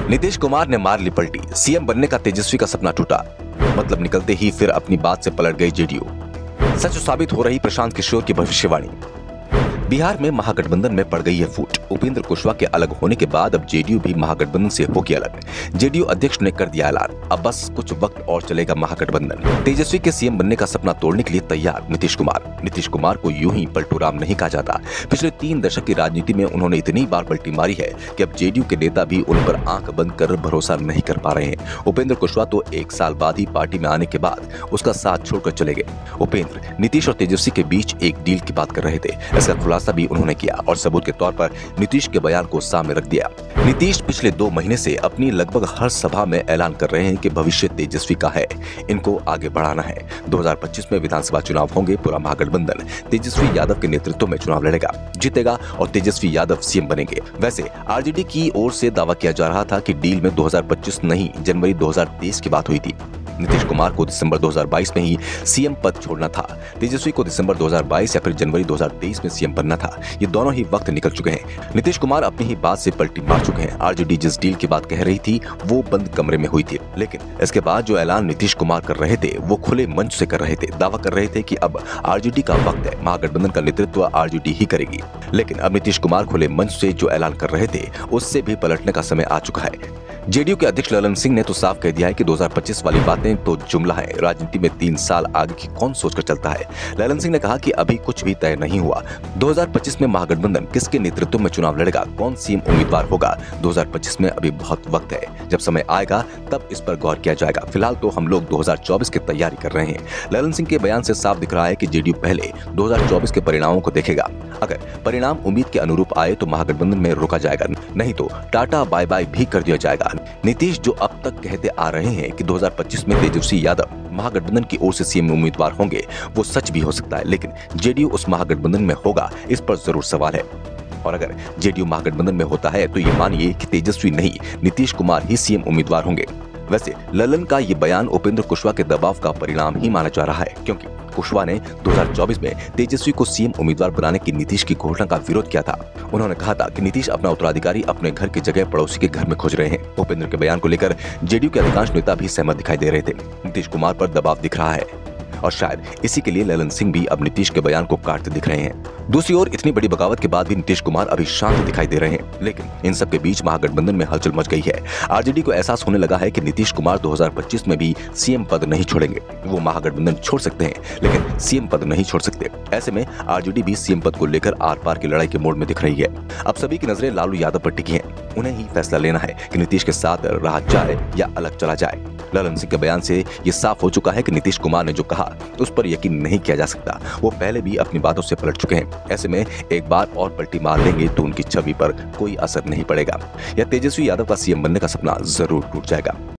नीतीश कुमार ने मार ली पलटी, सीएम बनने का तेजस्वी का सपना टूटा। मतलब निकलते ही फिर अपनी बात से पलट गई जेडीयू। सच साबित हो रही प्रशांत किशोर की भविष्यवाणी। बिहार में महागठबंधन में पड़ गई है फूट। उपेंद्र कुशवाहा के अलग होने के बाद अब जेडीयू भी महागठबंधन से होगी अलग। जेडीयू अध्यक्ष ने कर दिया ऐलान, अब बस कुछ वक्त और चलेगा महागठबंधन। तेजस्वी के सीएम बनने का सपना तोड़ने के लिए तैयार नीतीश कुमार। नीतीश कुमार को यूं ही पलटूराम नहीं कहा जाता। पिछले 3 दशक की राजनीति में उन्होंने इतनी बार पलटी मारी है कि अब जेडीयू के नेता भी उन पर आंख बंद कर भरोसा नहीं कर पा रहे हैं। उपेंद्र कुशवाहा तो 1 साल बाद ही पार्टी में आने के बाद उसका साथ छोड़कर चले गए। उपेंद्र नीतीश और तेजस्वी के बीच एक डील की बात कर रहे थे। इसका खुलासा भी उन्होंने किया और सबूत के तौर पर नीतीश के बयान को सामने रख दिया। नीतीश पिछले 2 महीने से अपनी लगभग हर सभा में ऐलान कर रहे हैं कि भविष्य तेजस्वी का है, इनको आगे बढ़ाना है। 2025 में विधानसभा चुनाव होंगे। पूरा महागठबंधन तेजस्वी यादव के नेतृत्व में चुनाव लड़ेगा, जीतेगा और तेजस्वी यादव सीएम बनेंगे। वैसे आरजेडी की ओर से दावा किया जा रहा था कि डील में 2025 नहीं, जनवरी 2023 की बात हुई थी। नीतीश कुमार को दिसंबर 2022 में ही सीएम पद छोड़ना था। तेजस्वी को दिसंबर 2022 या फिर जनवरी 2023 में सीएम बनना था। ये दोनों ही वक्त निकल चुके हैं। नीतीश कुमार अपनी ही बात से पलटी मार चुके हैं। आरजेडी जिस डील की बात कह रही थी वो बंद कमरे में हुई थी, लेकिन इसके बाद जो ऐलान नीतीश कुमार कर रहे थे वो खुले मंच से कर रहे थे। दावा कर रहे थे कि अब आरजेडी का वक्त है, महागठबंधन का नेतृत्व आरजेडी ही करेगी। लेकिन अब नीतीश कुमार खुले मंच से जो ऐलान कर रहे थे उससे भी पलटने का समय आ चुका है। जेडीयू के अध्यक्ष ललन सिंह ने तो साफ कह दिया है कि 2025 वाली बातें तो जुमला है। राजनीति में 3 साल आगे की कौन सोचकर चलता है। ललन सिंह ने कहा कि अभी कुछ भी तय नहीं हुआ। 2025 में महागठबंधन किसके नेतृत्व में चुनाव लड़ेगा, कौन सीएम उम्मीदवार होगा, 2025 में अभी बहुत वक्त है। जब समय आएगा तब इस पर गौर किया जाएगा। फिलहाल तो हम लोग 2024 की तैयारी कर रहे हैं। ललन सिंह के बयान से साफ दिख रहा है कि जेडीयू पहले 2024 के परिणामों को देखेगा। अगर परिणाम उम्मीद के अनुरूप आए तो महागठबंधन में रोका जाएगा, नहीं तो टाटा बाय बाय भी कर दिया जाएगा। नीतीश जो अब तक कहते आ रहे हैं कि 2025 में तेजस्वी यादव महागठबंधन की ओर से सीएम उम्मीदवार होंगे, वो सच भी हो सकता है, लेकिन जेडीयू उस महागठबंधन में होगा, इस पर जरूर सवाल है। और अगर जेडीयू महागठबंधन में होता है तो ये मानिए कि तेजस्वी नहीं, नीतीश कुमार ही सीएम उम्मीदवार होंगे। वैसे ललन का ये बयान उपेंद्र कुशवाहा के दबाव का परिणाम ही माना जा रहा है, क्योंकि कुशवाहा ने 2024 में तेजस्वी को सीएम उम्मीदवार बनाने की नीतीश की घोषणा का विरोध किया था। उन्होंने कहा था कि नीतीश अपना उत्तराधिकारी अपने घर की जगह पड़ोसी के घर में खोज रहे हैं। उपेंद्र के बयान को लेकर जेडीयू के अधिकांश नेता भी सहमत दिखाई दे रहे थे। नीतीश कुमार पर दबाव दिख रहा है और शायद इसी के लिए ललन सिंह भी अब नीतीश के बयान को काटते दिख रहे हैं। दूसरी ओर इतनी बड़ी बगावत के बाद भी नीतीश कुमार अभी शांत दिखाई दे रहे हैं, लेकिन इन सब के बीच महागठबंधन में हलचल मच गई है। आरजेडी को एहसास होने लगा है कि नीतीश कुमार 2025 में भी सीएम पद नहीं छोड़ेंगे। वो महागठबंधन छोड़ सकते हैं लेकिन सीएम पद नहीं छोड़ सकते। ऐसे में आरजेडी भी सीएम पद को लेकर आर पार की लड़ाई के मोड में दिख रही है। अब सभी की नजरें लालू यादव पर टिकी हैं। उन्हें ही फैसला लेना है कि नीतीश के साथ रहा जाए या अलग चला जाए। ललन सिंह के बयान से ये साफ हो चुका है कि नीतीश कुमार ने जो कहा उस पर यकीन नहीं किया जा सकता। वो पहले भी अपनी बातों से पलट चुके हैं। ऐसे में एक बार और पलटी मार लेंगे तो उनकी छवि पर कोई असर नहीं पड़ेगा या तेजस्वी यादव का सीएम बनने का सपना जरूर टूट जाएगा।